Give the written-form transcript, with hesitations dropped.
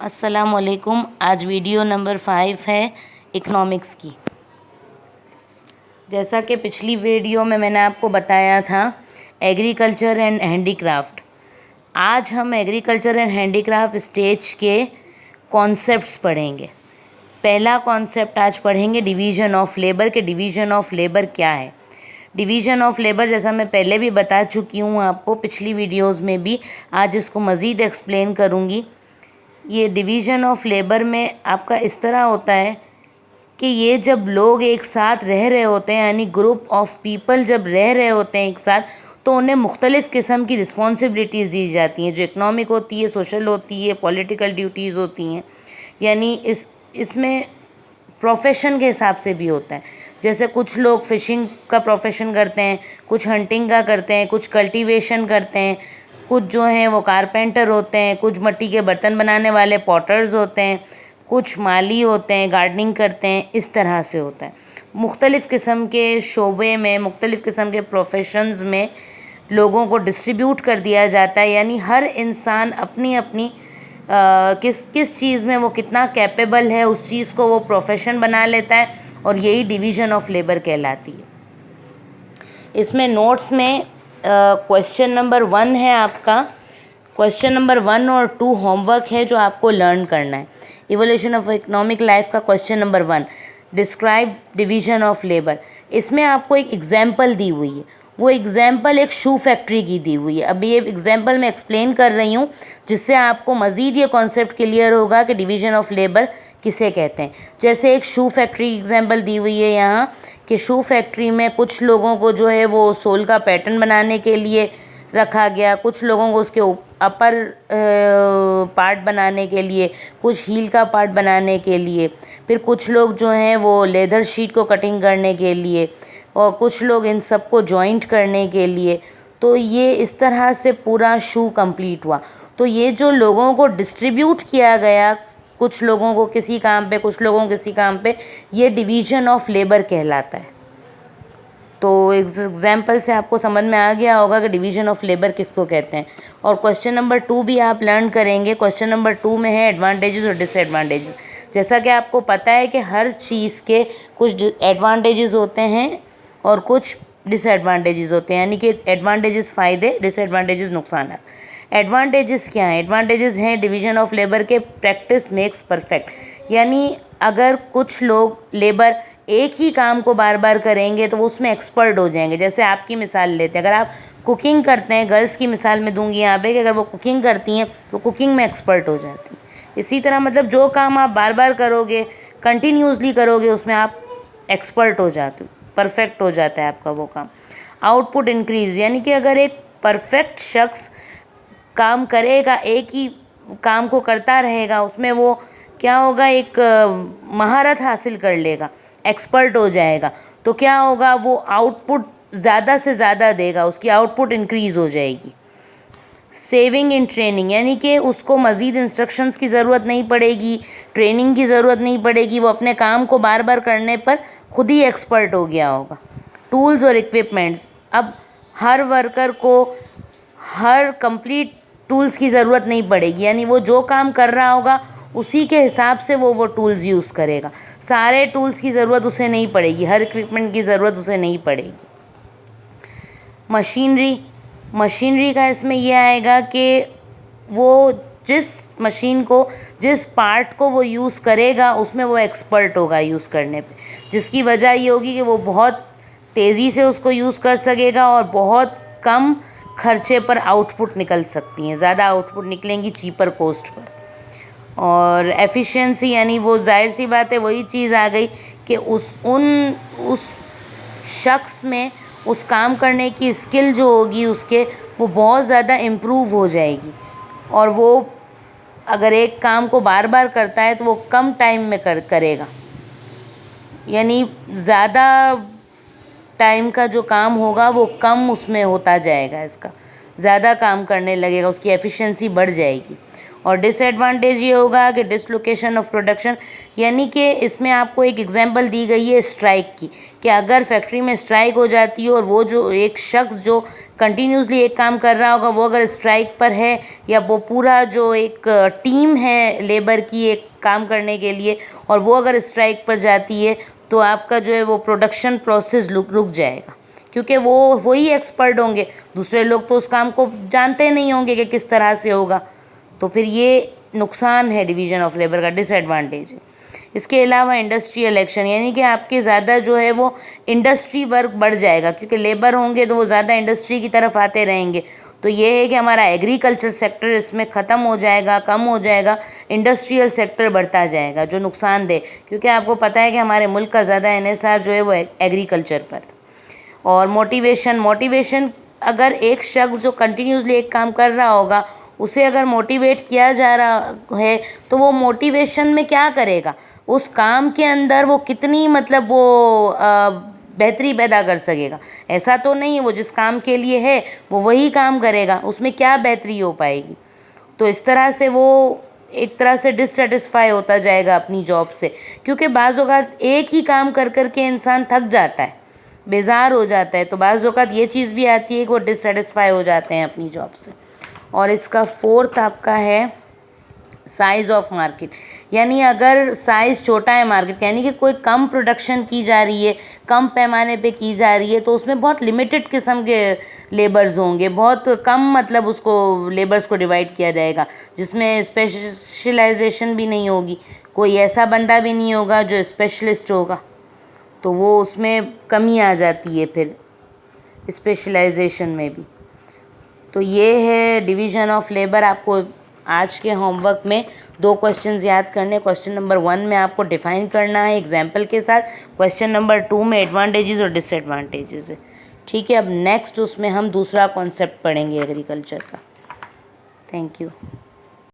अस्सलामुअलैकुम। आज video number 5 है इकनॉमिक्स की। जैसा कि पिछली वीडियो में मैंने आपको बताया था एग्रीकल्चर एंड हैंडीक्राफ्ट, आज हम एग्रीकल्चर एंड हैंडीक्राफ्ट स्टेज के कॉन्सेप्ट्स पढ़ेंगे। पहला कॉन्सेप्ट आज पढ़ेंगे डिवीज़न ऑफ लेबर के। डिवीज़न ऑफ लेबर क्या है? डिवीज़न ऑफ लेबर जैसा मैं पहले भी बता चुकी हूँ आपको पिछली वीडियोज़ में भी, आज इसको मज़ीद एक्सप्लेन करूँगी। ये डिवीज़न ऑफ लेबर में आपका इस तरह होता है कि ये जब लोग एक साथ रह रहे होते हैं, यानी ग्रुप ऑफ पीपल जब रह रहे होते हैं एक साथ, तो उन्हें मुख्तलिफ़ किस्म की रिस्पॉन्सिबिलिटीज़ दी जाती हैं, जो इकनॉमिक होती है, सोशल होती है, पॉलिटिकल ड्यूटीज़ होती हैं। यानी इसमें प्रोफेशन के हिसाब से भी होता है। जैसे कुछ लोग फ़िशिंग का प्रोफेशन करते हैं, कुछ हंटिंग का करते हैं, कुछ कल्टीवेशन करते हैं, कुछ जो हैं वो कारपेंटर होते हैं, कुछ मिट्टी के बर्तन बनाने वाले पॉटर्स होते हैं, कुछ माली होते हैं, गार्डनिंग करते हैं। इस तरह से होता है। मुख्तलिफ़ किस्म के शोबे में, मुख्तलिफ़ किस्म के प्रोफेशंस में लोगों को डिस्ट्रीब्यूट कर दिया जाता है। यानी हर इंसान अपनी अपनी किस चीज़ में वो कितना कैपेबल है, उस चीज़ को वो प्रोफेशन बना लेता है, और यही डिवीज़न ऑफ लेबर कहलाती है। इसमें नोट्स में क्वेश्चन नंबर 1 है आपका। क्वेश्चन नंबर 1 और 2 होमवर्क है जो आपको लर्न करना है। इवोल्यूशन ऑफ इकोनॉमिक लाइफ का question number 1, describe division of labour. इसमें आपको एक एग्जाम्पल दी हुई है, वो एग्जाम्पल एक शू फैक्ट्री की दी हुई है। अभी ये एग्जाम्पल मैं एक्सप्लेन कर रही हूँ, जिससे आपको मज़ीद ये कॉन्सेप्ट क्लियर होगा कि डिवीज़न ऑफ लेबर किसे कहते हैं। जैसे एक शू फैक्ट्री एग्जाम्पल दी हुई है यहाँ, कि शू फैक्ट्री में कुछ लोगों को जो है वो सोल का पैटर्न बनाने के लिए रखा गया, कुछ लोगों को उसके अपर पार्ट बनाने के लिए, कुछ हील का पार्ट बनाने के लिए, फिर कुछ लोग जो हैं वो लेदर शीट को कटिंग करने के लिए, और कुछ लोग इन सब को जॉइंट करने के लिए। तो ये इस तरह से पूरा शू कंप्लीट हुआ। तो ये जो लोगों को डिस्ट्रीब्यूट किया गया, कुछ लोगों को किसी काम पे, कुछ लोगों को किसी काम पे, ये डिवीज़न ऑफ लेबर कहलाता है। तो एग्जाम्पल से आपको समझ में आ गया होगा कि डिवीज़न ऑफ लेबर किसको कहते हैं। और क्वेश्चन नंबर 2 भी आप लर्न करेंगे। क्वेश्चन नंबर 2 में है एडवांटेजेस और डिसएडवांटेजेस। जैसा कि आपको पता है कि हर चीज़ के कुछ एडवांटेजेस होते हैं और कुछ डिसएडवांटेजेस होते हैं, यानी कि एडवांटेजेस फ़ायदे, डिसएडवांटेजेस नुकसान। एडवांटेजेस क्या हैं? एडवांटेजेस हैं डिवीज़न ऑफ लेबर के, प्रैक्टिस मेक्स परफेक्ट। यानी अगर कुछ लोग लेबर एक ही काम को बार बार करेंगे तो वो उसमें एक्सपर्ट हो जाएंगे। जैसे आपकी मिसाल लेते हैं, अगर आप कुकिंग करते हैं, गर्ल्स की मिसाल में दूंगी यहाँ पे, कि अगर वो कुकिंग करती हैं तो कुकिंग में एक्सपर्ट हो जाती हैं। इसी तरह मतलब जो काम आप बार बार करोगे, कंटिन्यूसली करोगे, उसमें आप एक्सपर्ट हो जाते हो, परफेक्ट हो जाता है आपका वो काम। आउटपुट इंक्रीज, यानी कि अगर एक परफेक्ट शख्स काम करेगा, एक ही काम को करता रहेगा, उसमें वो क्या होगा, एक महारत हासिल कर लेगा, एक्सपर्ट हो जाएगा। तो क्या होगा, वो आउटपुट ज़्यादा से ज़्यादा देगा, उसकी आउटपुट इंक्रीज़ हो जाएगी। सेविंग इन ट्रेनिंग, यानी कि उसको मज़ीद इंस्ट्रक्शंस की ज़रूरत नहीं पड़ेगी, ट्रेनिंग की ज़रूरत नहीं पड़ेगी, वो अपने काम को बार बार करने पर खुद ही एक्सपर्ट हो गया होगा। टूल्स और इक्विपमेंट्स, अब हर वर्कर को हर कंप्लीट टूल्स की ज़रूरत नहीं पड़ेगी, यानी वो जो काम कर रहा होगा उसी के हिसाब से वो टूल्स यूज़ करेगा। सारे टूल्स की ज़रूरत उसे नहीं पड़ेगी, हर इक्विपमेंट की ज़रूरत उसे नहीं पड़ेगी। मशीनरी का इसमें यह आएगा कि वो जिस मशीन को, जिस पार्ट को वो यूज़ करेगा, उसमें वो एक्सपर्ट होगा यूज़ करने पे, जिसकी वजह ये होगी कि वो बहुत तेज़ी से उसको यूज़ कर सकेगा और बहुत कम खर्चे पर आउटपुट निकल सकती हैं, ज़्यादा आउटपुट निकलेंगी चीपर कॉस्ट पर। और एफिशिएंसी, यानी वो जाहिर सी बात है, वही चीज़ आ गई कि उस शख्स में उस काम करने की स्किल जो होगी उसके, वो बहुत ज़्यादा इम्प्रूव हो जाएगी, और वो अगर एक काम को बार बार करता है तो वो कम टाइम में करेगा, यानी ज़्यादा टाइम का जो काम होगा वो कम उसमें होता जाएगा, इसका ज़्यादा काम करने लगेगा, उसकी एफिशिएंसी बढ़ जाएगी। और डिसएडवांटेज ये होगा कि डिसलोकेशन ऑफ प्रोडक्शन, यानी कि इसमें आपको एक एग्जांपल दी गई है स्ट्राइक की, कि अगर फैक्ट्री में स्ट्राइक हो जाती है और वो जो एक शख्स जो कंटिन्यूसली एक काम कर रहा होगा वो अगर स्ट्राइक पर है, या वो पूरा जो एक टीम है लेबर की एक काम करने के लिए, और वो अगर स्ट्राइक पर जाती है, तो आपका जो है वो प्रोडक्शन प्रोसेस रुक जाएगा, क्योंकि वो वही एक्सपर्ट होंगे, दूसरे लोग तो उस काम को जानते नहीं होंगे कि किस तरह से होगा। तो फिर ये नुकसान है डिवीज़न ऑफ लेबर का, डिसएडवांटेज है। इसके अलावा इंडस्ट्रियल एक्शन, यानी कि आपके ज़्यादा जो है वो इंडस्ट्री वर्क बढ़ जाएगा, क्योंकि लेबर होंगे तो वो ज़्यादा इंडस्ट्री की तरफ आते रहेंगे। तो ये है कि हमारा एग्रीकल्चर सेक्टर इसमें ख़त्म हो जाएगा, कम हो जाएगा, इंडस्ट्रियल सेक्टर बढ़ता जाएगा, जो नुकसानदेह, क्योंकि आपको पता है कि हमारे मुल्क का ज़्यादा इन्हिसार जो है वो एग्रीकल्चर पर। और मोटिवेशन अगर एक शख्स जो कंटिन्यूसली एक काम कर रहा होगा उसे अगर मोटिवेट किया जा रहा है, तो वो मोटिवेशन में क्या करेगा, उस काम के अंदर वो कितनी मतलब वो बेहतरी पैदा कर सकेगा। ऐसा तो नहीं है वो जिस काम के लिए है वो वही काम करेगा, उसमें क्या बेहतरी हो पाएगी। तो इस तरह से वो एक तरह से डिससेटिस्फाई होता जाएगा अपनी जॉब से, क्योंकि बाज़ औक़ात एक ही काम कर कर के इंसान थक जाता है, बेजार हो जाता है। तो बाज़ औक़ात ये चीज़ भी आती है कि वो डिससेटिस्फाई हो जाते हैं अपनी जॉब से। और इसका फोर्थ आपका है साइज़ ऑफ मार्केट, यानी अगर साइज़ छोटा है मार्केट, यानी कि कोई कम प्रोडक्शन की जा रही है, कम पैमाने पे की जा रही है, तो उसमें बहुत लिमिटेड किस्म के लेबर्स होंगे, बहुत कम मतलब उसको लेबर्स को डिवाइड किया जाएगा, जिसमें स्पेशलाइजेशन भी नहीं होगी, कोई ऐसा बंदा भी नहीं होगा जो स्पेशलिस्ट होगा, तो वो उसमें कमी आ जाती है फिर स्पेशलाइजेशन में भी। तो ये है डिवीज़न ऑफ लेबर। आपको आज के होमवर्क में 2 क्वेश्चंस याद करने। क्वेश्चन नंबर 1 में आपको डिफ़ाइन करना है एग्जाम्पल के साथ, क्वेश्चन नंबर 2 में एडवांटेजेस और डिसएडवांटेजेस है। ठीक है, अब नेक्स्ट उसमें हम दूसरा कॉन्सेप्ट पढ़ेंगे एग्रीकल्चर का। Thank you.